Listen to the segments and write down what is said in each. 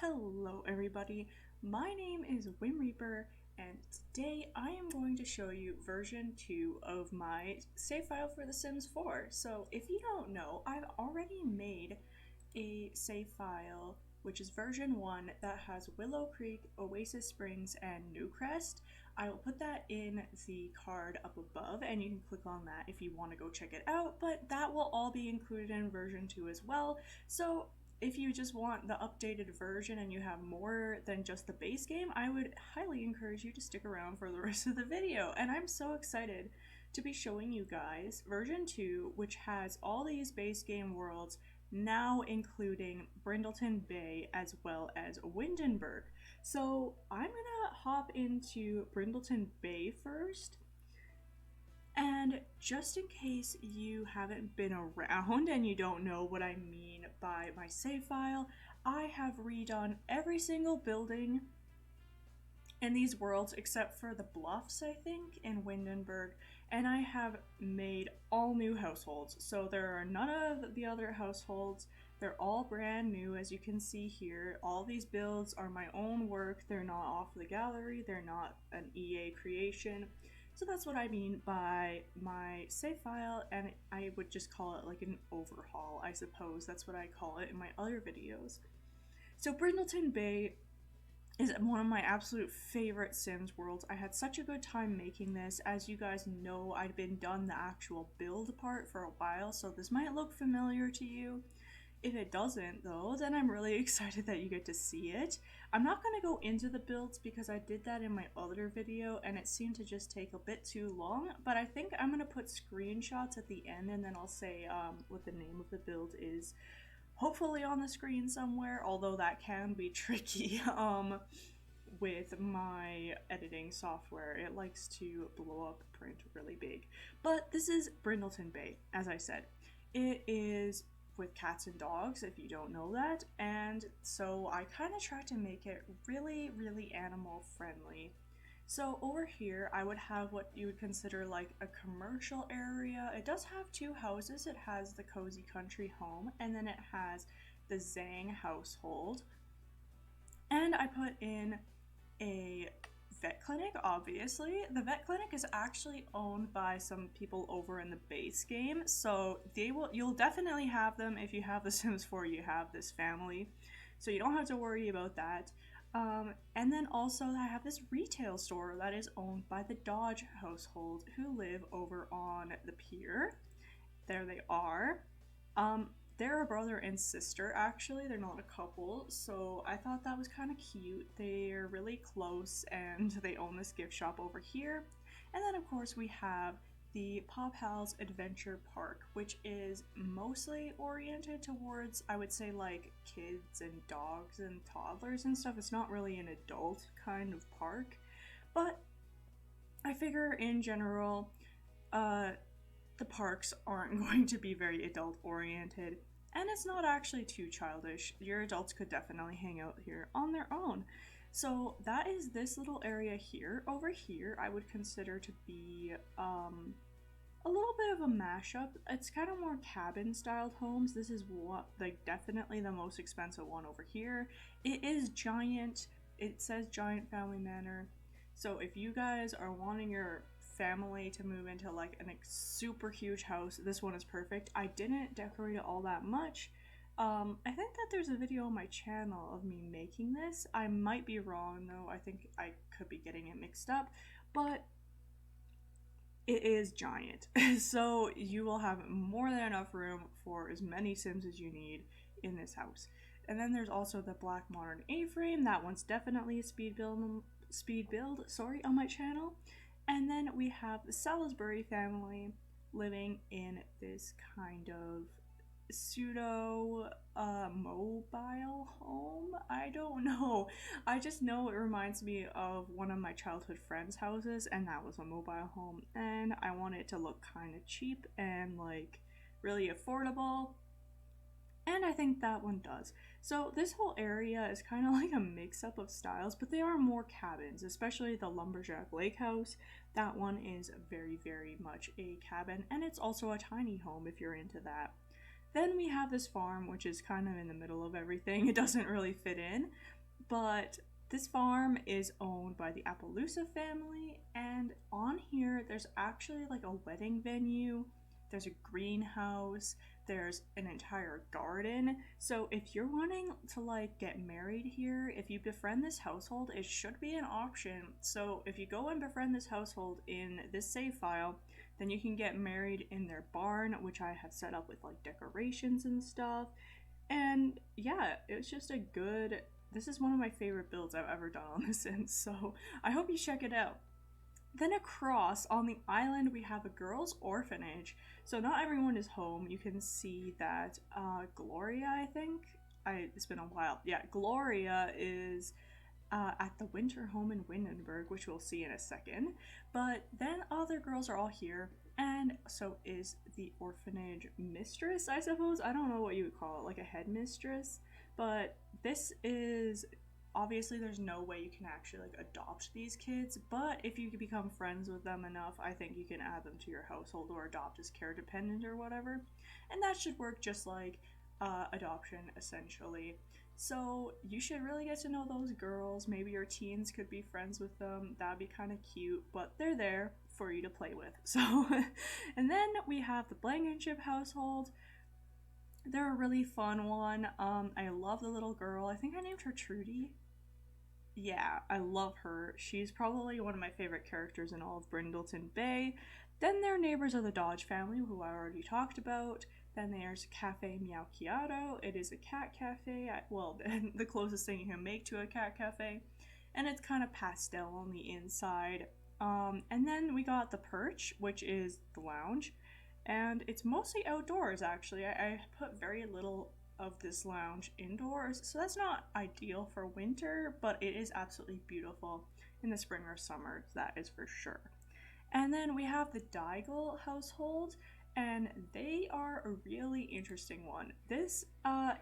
Hello everybody, my name is Wim Reaper and today I am going to show you version 2 of my save file for The Sims 4. So if you don't know, I've already made a save file which is version 1 that has Willow Creek, Oasis Springs, and Newcrest. I will put that in the card up above and you can click on that if you want to go check it out, but that will all be included in version 2 as well. So if you just want the updated version and you have more than just the base game, I would highly encourage you to stick around for the rest of the video. And I'm so excited to be showing you guys version 2, which has all these base game worlds, now including Brindleton Bay as well as Windenburg. So I'm gonna hop into Brindleton Bay first. And just in case you haven't been around and you don't know what I mean by my save file, I have redone every single building in these worlds except for the bluffs, I think, in Windenburg, and I have made all new households. So there are none of the other households. They're all brand new, as you can see here. All these builds are my own work. They're not off the gallery. They're not an EA creation. So that's what I mean by my save file, and I would just call it like an overhaul, I suppose. That's what I call it in my other videos. So Brindleton Bay is one of my absolute favorite Sims worlds. I had such a good time making this. As you guys know, I'd been done the actual build part for a while, so this might look familiar to you. If it doesn't though, then I'm really excited that you get to see it. I'm not going to go into the builds because I did that in my other video and it seemed to just take a bit too long, but I think I'm going to put screenshots at the end and then I'll say what the name of the build is, hopefully on the screen somewhere, although that can be tricky with my editing software. It likes to blow up print really big. But this is Brindleton Bay, as I said. It is with cats and dogs, if you don't know that, and so I kind of try to make it really animal friendly. So over here I would have what you would consider like a commercial area. It does have two houses. It has the cozy country home and then it has the Zhang household, and I put in a vet clinic. Obviously the vet clinic is actually owned by some people over in the base game, so you'll definitely have them if you have The Sims 4. You have this family, so you don't have to worry about that. And then also I have this retail store that is owned by the Dodge household who live over on the pier. There they are. They're a brother and sister, actually. They're not a couple, so I thought that was kind of cute. They're really close and they own this gift shop over here. And then of course we have the Pop Hal's Adventure Park, which is mostly oriented towards, I would say, like kids and dogs and toddlers and stuff. It's not really an adult kind of park, but I figure in general the parks aren't going to be very adult oriented, and it's not actually too childish. Your adults could definitely hang out here on their own. So that is this little area here. Over here I would consider to be a little bit of a mashup. It's kind of more cabin styled homes. This is what, like, definitely the most expensive one over here. It is giant. It says Giant Family Manor. So if you guys are wanting your family to move into like a super huge house, this one is perfect. I didn't decorate it all that much. I think that there's a video on my channel of me making this. I might be wrong though. I think I could be getting it mixed up, but it is giant. So you will have more than enough room for as many Sims as you need in this house. And then there's also the Black Modern A-frame. That one's definitely a speed build on my channel. And then we have the Salisbury family living in this kind of pseudo mobile home. I don't know. I just know it reminds me of one of my childhood friends' houses, and that was a mobile home. And I want it to look kind of cheap and like really affordable. And I think that one does. So this whole area is kind of like a mix-up of styles, but they are more cabins, especially the Lumberjack Lake House. That one is very much a cabin, and it's also a tiny home if you're into that. Then we have this farm, which is kind of in the middle of everything. It doesn't really fit in, but this farm is owned by the Appaloosa family, and on here there's actually like a wedding venue, there's a greenhouse, there's an entire garden. So if you're wanting to like get married here, if you befriend this household, it should be an option. So if you go and befriend this household in this save file, then you can get married in their barn, which I have set up with like decorations and stuff. And yeah, it's just a good, this is one of my favorite builds I've ever done on The Sims, so I hope you check it out. Then across on the island we have a girls' orphanage. So not everyone is home. You can see that Gloria, I think, it's been a while. Yeah, Gloria is at the winter home in Windenburg, which we'll see in a second. But then other girls are all here, and so is the orphanage mistress, I suppose. I don't know what you would call it, like a headmistress. But this is, obviously there's no way you can actually like adopt these kids, but if you become friends with them enough, I think you can add them to your household or adopt as care dependent or whatever, and that should work just like adoption essentially. So you should really get to know those girls. Maybe your teens could be friends with them. That'd be kind of cute, but they're there for you to play with. So and then we have the Blankenship household. They're a really fun one. I love the little girl. I think I named her Trudy. Yeah, I love her. She's probably one of my favorite characters in all of Brindleton Bay. Then their neighbors are the Dodge family, who I already talked about. Then there's Cafe Meow Chiato. It is a cat cafe. Well, the closest thing you can make to a cat cafe. And it's kind of pastel on the inside. And then we got the Perch, which is the lounge. And it's mostly outdoors, actually. I put very little of this lounge indoors, so that's not ideal for winter, but it is absolutely beautiful in the spring or summer, that is for sure. And then we have the Deigel household, and they are a really interesting one. This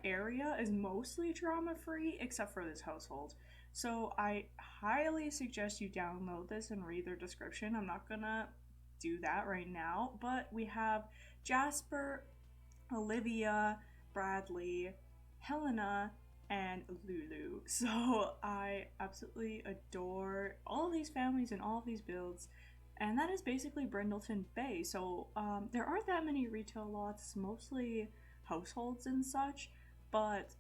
area is mostly drama-free, except for this household. So I highly suggest you download this and read their description. I'm not gonna do that right now, but we have Jasper, Olivia, Bradley, Helena, and Lulu. So I absolutely adore all of these families and all of these builds, and that is basically Brindleton Bay. So there aren't that many retail lots, mostly households and such, but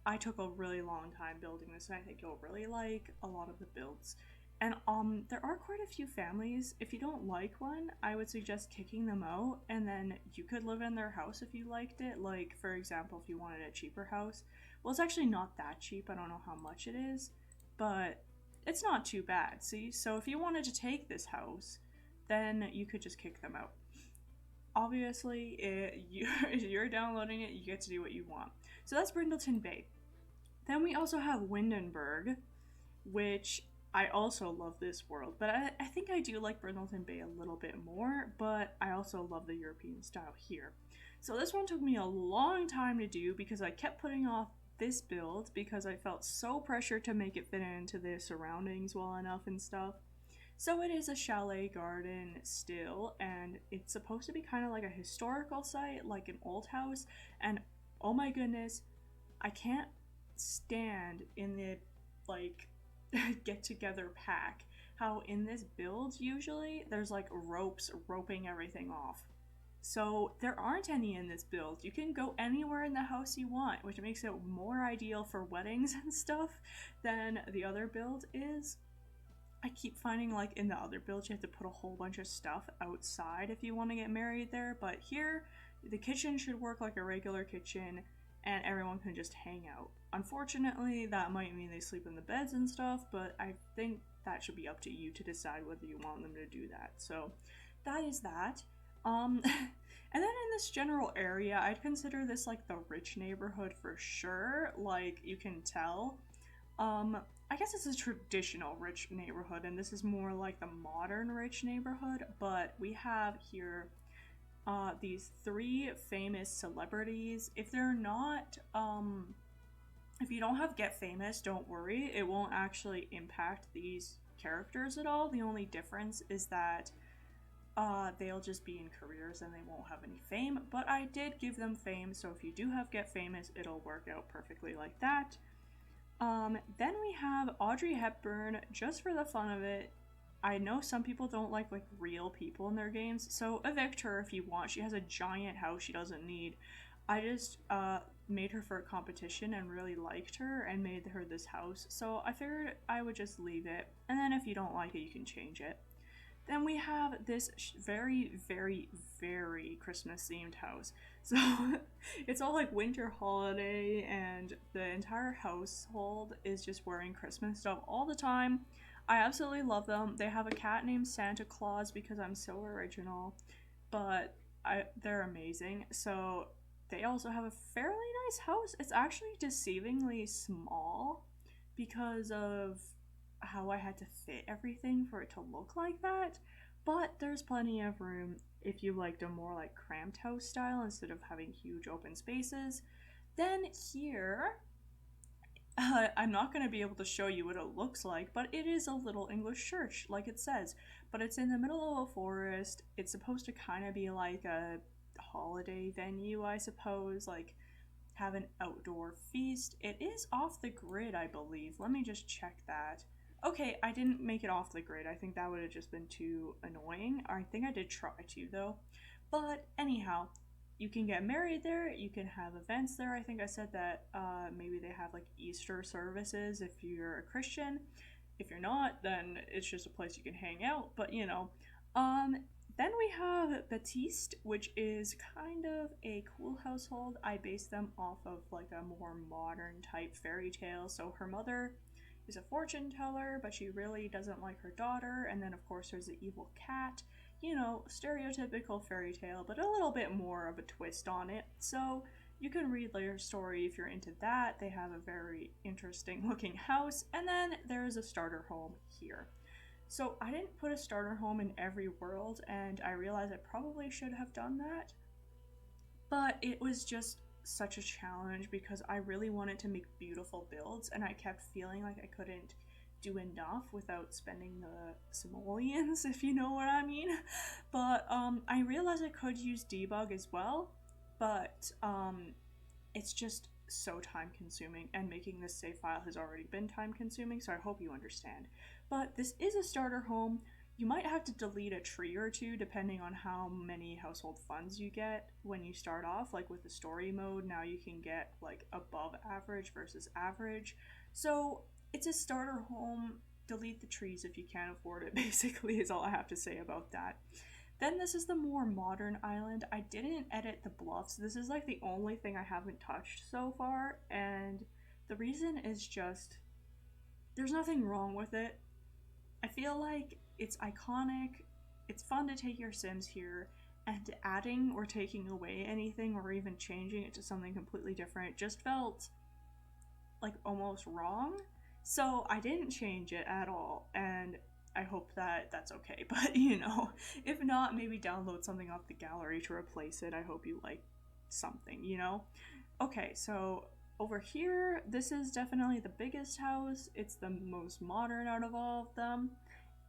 I took a really long time building this, and I think you'll really like a lot of the builds. And there are quite a few families. If you don't like one, I would suggest kicking them out, and then you could live in their house if you liked it. Like, for example, if you wanted a cheaper house. Well, it's actually not that cheap. I don't know how much it is, but it's not too bad. See, so if you wanted to take this house, then you could just kick them out. Obviously, you're downloading it, you get to do what you want. So that's Brindleton Bay. Then we also have Windenburg, which I also love this world, but I think I do like Brindleton Bay a little bit more, but I also love the European style here. So this one took me a long time to do because I kept putting off this build because I felt so pressured to make it fit into the surroundings well enough and stuff. So it is a chalet garden still, and it's supposed to be kind of like a historical site, like an old house, and oh my goodness, I can't stand in the like get together pack how in this build usually there's like ropes roping everything off. So there aren't any in this build. You can go anywhere in the house you want, which makes it more ideal for weddings and stuff than the other build is. I keep finding like in the other build you have to put a whole bunch of stuff outside if you want to get married there, but here the kitchen should work like a regular kitchen and everyone can just hang out. Unfortunately, that might mean they sleep in the beds and stuff, but I think that should be up to you to decide whether you want them to do that. So that is that. And then in this general area, I'd consider this like the rich neighborhood for sure. Like, you can tell. I guess it's a traditional rich neighborhood, and this is more like the modern rich neighborhood, but we have here these three famous celebrities. If they're not, if you don't have Get Famous, don't worry. It won't actually impact these characters at all. The only difference is that they'll just be in careers and they won't have any fame. But I did give them fame, so if you do have Get Famous, it'll work out perfectly like that. Then we have Audrey Hepburn, just for the fun of it. I know some people don't like real people in their games, so evict her if you want. She has a giant house she doesn't need. I just made her for a competition and really liked her and made her this house, so I figured I would just leave it, and then if you don't like it, you can change it. Then we have this very, very, very Christmas themed house. So it's all like winter holiday, and the entire household is just wearing Christmas stuff all the time. I absolutely love them. They have a cat named Santa Claus because I'm so original, but they're amazing. So they also have a fairly nice house. It's actually deceivingly small because of how I had to fit everything for it to look like that, but there's plenty of room if you liked a more like cramped house style instead of having huge open spaces. Then here, I'm not going to be able to show you what it looks like, but it is a little English church, like it says, but it's in the middle of a forest. It's supposed to kind of be like a holiday venue, I suppose, like have an outdoor feast. It is off the grid, I believe. Let me just check that. Okay, I didn't make it off the grid. I think that would have just been too annoying. I think I did try to, though. But anyhow, you can get married there. You can have events there. I think I said that maybe they have like Easter services if you're a Christian. If you're not, then it's just a place you can hang out. But, you know. Then we have Baptiste, which is kind of a cool household. I based them off of like a more modern type fairy tale. So her mother is a fortune teller, but she really doesn't like her daughter. And then, of course, there's the evil cat. You know, stereotypical fairy tale, but a little bit more of a twist on it. So you can read their story if you're into that. They have a very interesting looking house. And then there's a starter home here. So I didn't put a starter home in every world, and I realized I probably should have done that. But it was just such a challenge because I really wanted to make beautiful builds, and I kept feeling like I couldn't do enough without spending the simoleons, if you know what I mean. But I realized I could use debug as well, but it's just so time consuming, and making this save file has already been time consuming, so I hope you understand. But this is a starter home. You might have to delete a tree or two depending on how many household funds you get when you start off. Like with the story mode, now you can get like above average versus average. So it's a starter home. Delete the trees if you can't afford it, basically, is all I have to say about that. Then this is the more modern island. I didn't edit the bluffs. This is like the only thing I haven't touched so far, and the reason is just there's nothing wrong with it. I feel like it's iconic, it's fun to take your Sims here, and adding or taking away anything or even changing it to something completely different just felt like almost wrong. So I didn't change it at all, and I hope that that's okay. But you know, if not, maybe download something off the gallery to replace it. I hope you like something, you know? Okay, so over here, this is definitely the biggest house. It's the most modern out of all of them.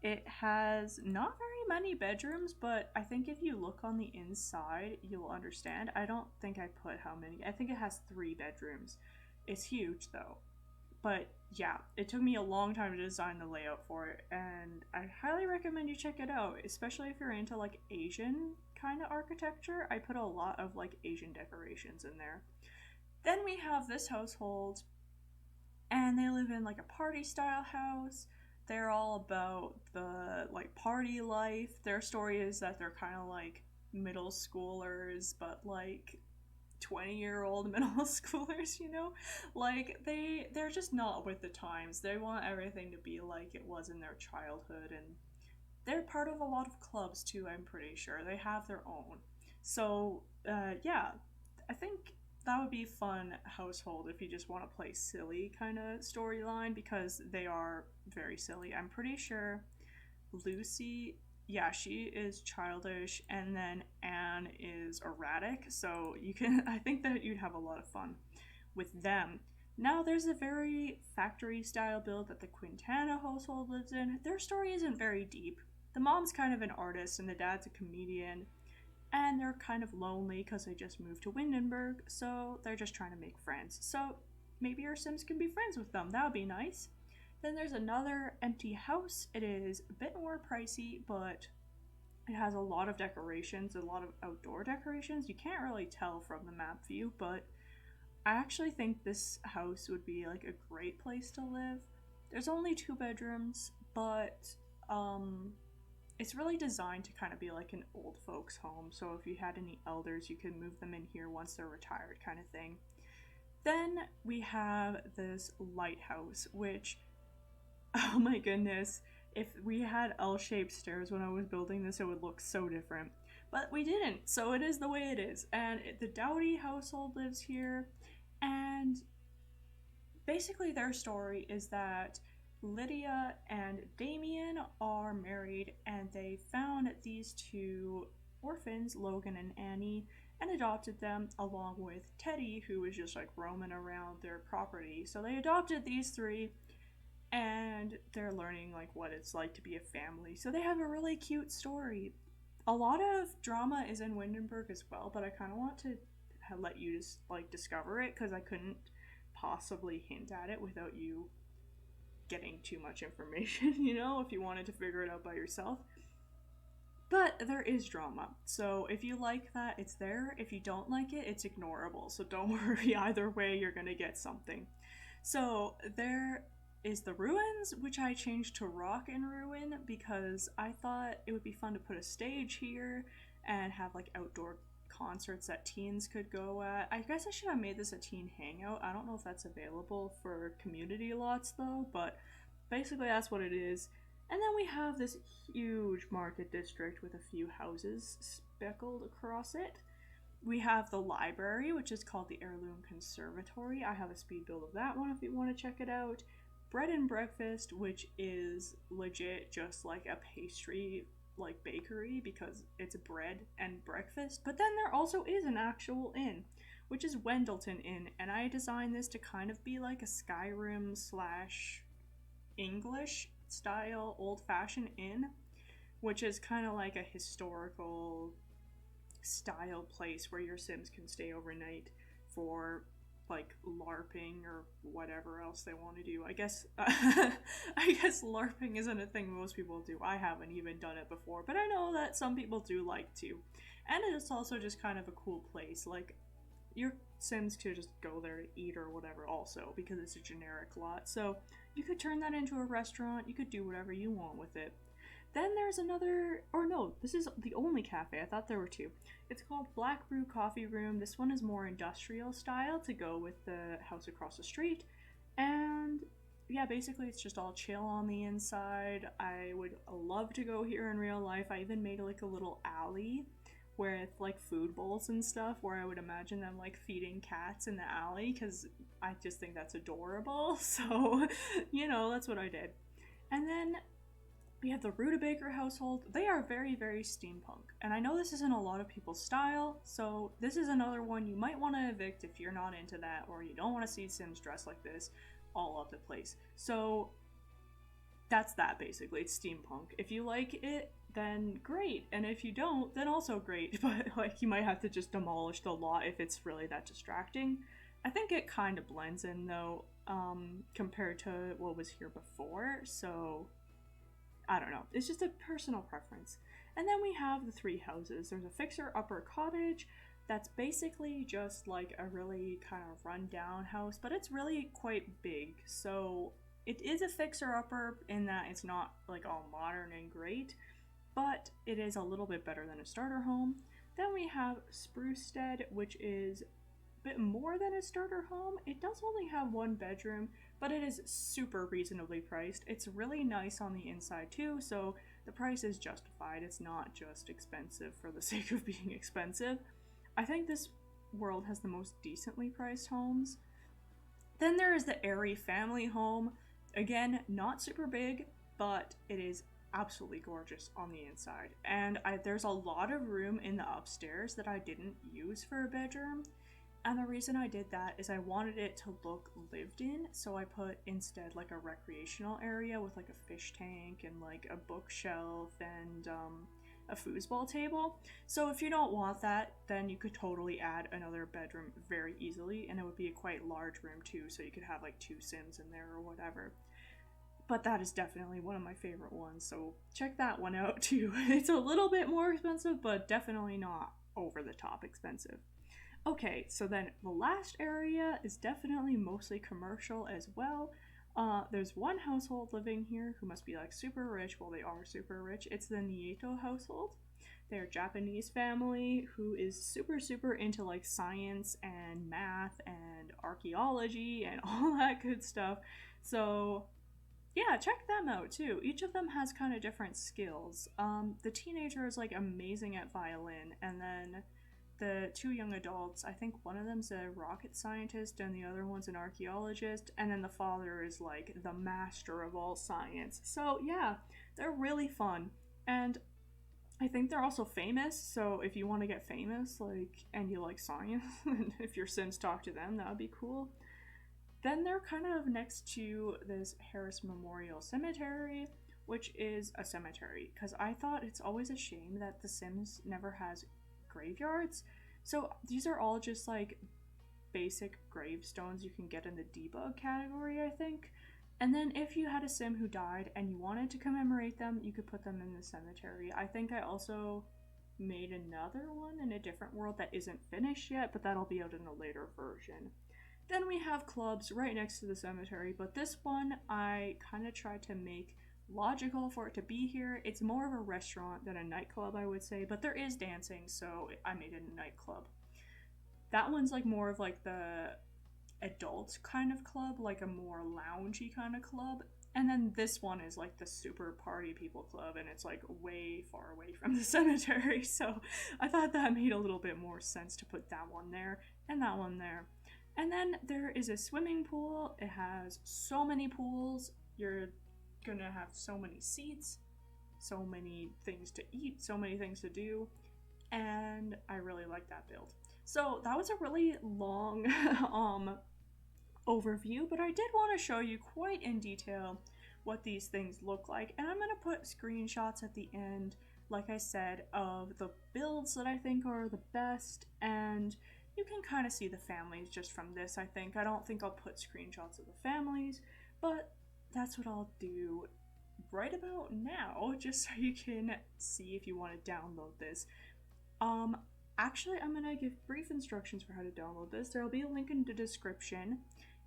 It has not very many bedrooms, but I think if you look on the inside, you'll understand. I don't think I put how many. I think it has 3 bedrooms. It's huge though. But yeah, it took me a long time to design the layout for it, and I highly recommend you check it out, especially if you're into like Asian kind of architecture. I put a lot of like Asian decorations in there. Then we have this household, and they live in like a party style house. They're all about the like party life. Their story is that they're kind of like middle schoolers, but like 20-year-old middle schoolers, you know? Like they're just not with the times. They want everything to be like it was in their childhood, and they're part of a lot of clubs too, I'm pretty sure. They have their own. So, yeah, I think that would be a fun household if you just want to play silly kind of storyline, because they are very silly. I'm pretty sure Lucy, yeah, she is childish, and then Anne is erratic, so you can, I think that you'd have a lot of fun with them. Now there's a very factory style build that the Quintana household lives in. Their story isn't very deep. The mom's kind of an artist and the dad's a comedian, and they're kind of lonely because they just moved to Windenburg, so they're just trying to make friends. So maybe your Sims can be friends with them. That would be nice. Then there's another empty house. It is a bit more pricey, but it has a lot of decorations, a lot of outdoor decorations. You can't really tell from the map view, but I actually think this house would be like a great place to live. There's only 2 bedrooms, but it's really designed to kind of be like an old folks home. So if you had any elders, you could move them in here once they're retired, kind of thing. Then we have this lighthouse, which, oh my goodness, if we had L-shaped stairs when I was building this, it would look so different. But we didn't, so it is the way it is. And the Dowdy household lives here, and basically their story is that Lydia and Damien are married, and they found these 2 orphans, Logan and Annie, and adopted them along with Teddy, who was just like roaming around their property. So they adopted these 3, and they're learning like what it's like to be a family. So they have a really cute story. A lot of drama is in Windenburg as well, but I kind of want to let you just like discover it, because I couldn't possibly hint at it without you getting too much information, you know, if you wanted to figure it out by yourself. But there is drama, so if you like that, it's there. If you don't like it, it's ignorable, so don't worry, either way you're gonna get something. So there is the ruins, which I changed to Rock and Ruin because I thought it would be fun to put a stage here and have like outdoor concerts that teens could go at. I guess I should have made this a teen hangout. I don't know if that's available for community lots though, but basically that's what it is. And then we have this huge market district with a few houses speckled across it. We have the library, which is called the Heirloom Conservatory. I have a speed build of that one if you want to check it out. Bread and Breakfast, which is legit just like a pastry like bakery because it's bread and breakfast. But then there also is an actual inn, which is Wendelton Inn, and I designed this to kind of be like a Skyrim slash English style old-fashioned inn, which is kind of like a historical style place where your Sims can stay overnight for like LARPing or whatever else they want to do. I guess I guess LARPing isn't a thing most people do. I haven't even done it before, but I know that some people do like to. And it's also just kind of a cool place. Like, your Sims could just go there to eat or whatever also, because it's a generic lot. So you could turn that into a restaurant. You could do whatever you want with it. Then there's another, or no, this is the only cafe. I thought there were 2. It's called Black Brew Coffee Room. This one is more industrial style to go with the house across the street. And yeah, basically it's just all chill on the inside. I would love to go here in real life. I even made like a little alley with like food bowls and stuff where I would imagine them like feeding cats in the alley, because I just think that's adorable. So, you know, that's what I did. And then we have the Rutabaker household. They are very, very steampunk. And I know this isn't a lot of people's style, so this is another one you might want to evict if you're not into that, or you don't want to see Sims dressed like this all over the place. So that's that basically. It's steampunk. If you like it, then great. And if you don't, then also great. But like, you might have to just demolish the lot if it's really that distracting. I think it kind of blends in though, compared to what was here before. So I don't know. It's just a personal preference. And then we have the 3 houses. There's a fixer-upper cottage that's basically just like a really kind of run-down house, but it's really quite big. So it is a fixer-upper in that it's not like all modern and great, but it is a little bit better than a starter home. Then we have Sprucestead, which is a bit more than a starter home. It does only have 1 bedroom, but it is super reasonably priced. It's really nice on the inside too, so the price is justified. It's not just expensive for the sake of being expensive. I think this world has the most decently priced homes. Then there is the Airy family home. Again, not super big, but it is absolutely gorgeous on the inside. And there's a lot of room in the upstairs that I didn't use for a bedroom. And the reason I did that is I wanted it to look lived in, so I put instead like a recreational area with like a fish tank and like a bookshelf and a foosball table. So if you don't want that, then you could totally add another bedroom very easily, and it would be a quite large room too, so you could have like 2 Sims in there or whatever. But that is definitely one of my favorite ones, so check that one out too. It's a little bit more expensive, but definitely not over the top expensive. Okay, so then the last area is definitely mostly commercial as well. There's one household living here who must be like super rich. Well, they are super rich. It's the Nieto household. They're a Japanese family who is super into like science and math and archaeology and all that good stuff. So yeah, check them out too. Each of them has kind of different skills. The teenager is like amazing at violin, and then the 2 young adults, I think one of them's a rocket scientist and the other one's an archaeologist, and then the father is like the master of all science. So yeah, they're really fun. And I think they're also famous, so if you want to get famous, like, and you like science, and if your Sims talk to them, that would be cool. Then they're kind of next to this Harris Memorial Cemetery, which is a cemetery, because I thought it's always a shame that The Sims never has graveyards. So these are all just like basic gravestones you can get in the debug category, I think. And then if you had a Sim who died and you wanted to commemorate them, you could put them in the cemetery. I think I also made another one in a different world that isn't finished yet, but that'll be out in a later version. Then we have clubs right next to the cemetery, but this one I kind of tried to make logical for it to be here. It's more of a restaurant than a nightclub, I would say, but there is dancing, so I made it a nightclub. That one's like more of like the adult kind of club, like a more loungy kind of club. And then this one is like the super party people club, and it's like way far away from the cemetery, so I thought that made a little bit more sense to put that one there and that one there. And then there is a swimming pool. It has so many pools. You're gonna have so many seats, so many things to eat, so many things to do, and I really like that build. So that was a really long overview, but I did want to show you quite in detail what these things look like, and I'm gonna put screenshots at the end, like I said, of the builds that I think are the best, and you can kind of see the families just from this, I think. I don't think I'll put screenshots of the families, but that's what I'll do right about now, just so you can see if you want to download this. Actually, I'm gonna give brief instructions for how to download this. There'll be a link in the description.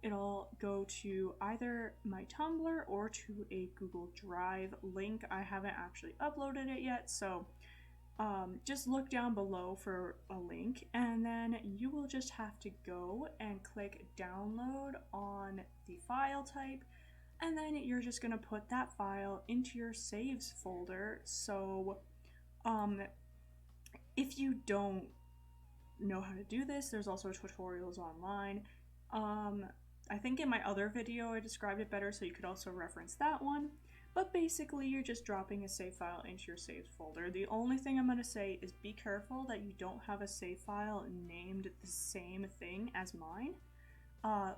It'll go to either my Tumblr or to a Google Drive link. I haven't actually uploaded it yet, so just look down below for a link, and then you will just have to go and click download on the file type, and then you're just going to put that file into your saves folder. So if you don't know how to do this, there's also tutorials online. I think in my other video I described it better, so you could also reference that one. But basically, you're just dropping a save file into your saves folder. The only thing I'm going to say is be careful that you don't have a save file named the same thing as mine.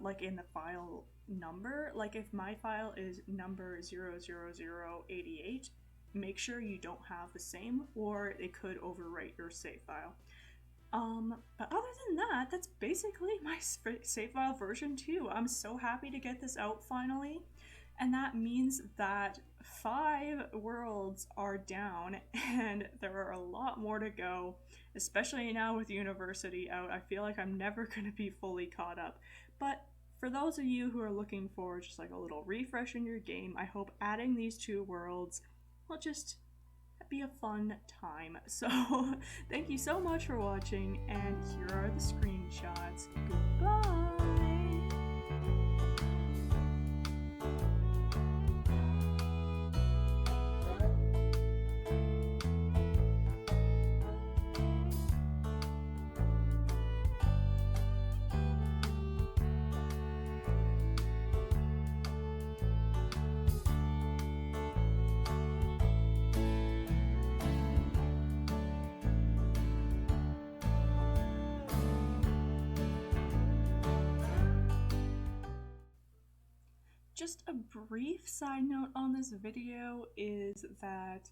Like in the file number. Like if my file is number 00088, make sure you don't have the same, or it could overwrite your save file. But other than that, that's basically my save file version 2. I'm so happy to get this out finally. And that means that 5 worlds are down, and there are a lot more to go, especially now with university out. I feel like I'm never going to be fully caught up. But for those of you who are looking for just like a little refresh in your game, I hope adding these 2 worlds will just be a fun time. So thank you so much for watching, and here are the screenshots. Goodbye! just a brief side note on this video is that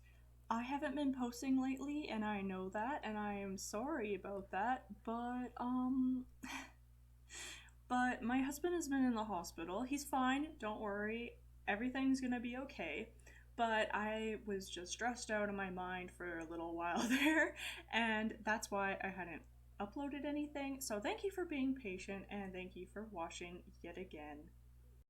I haven't been posting lately, and I know that, and I am sorry about that, but my husband has been in the hospital. He's fine, don't worry, everything's gonna be okay. But I was just stressed out of my mind for a little while there, and that's why I hadn't uploaded anything. So thank you for being patient, and thank you for watching yet again.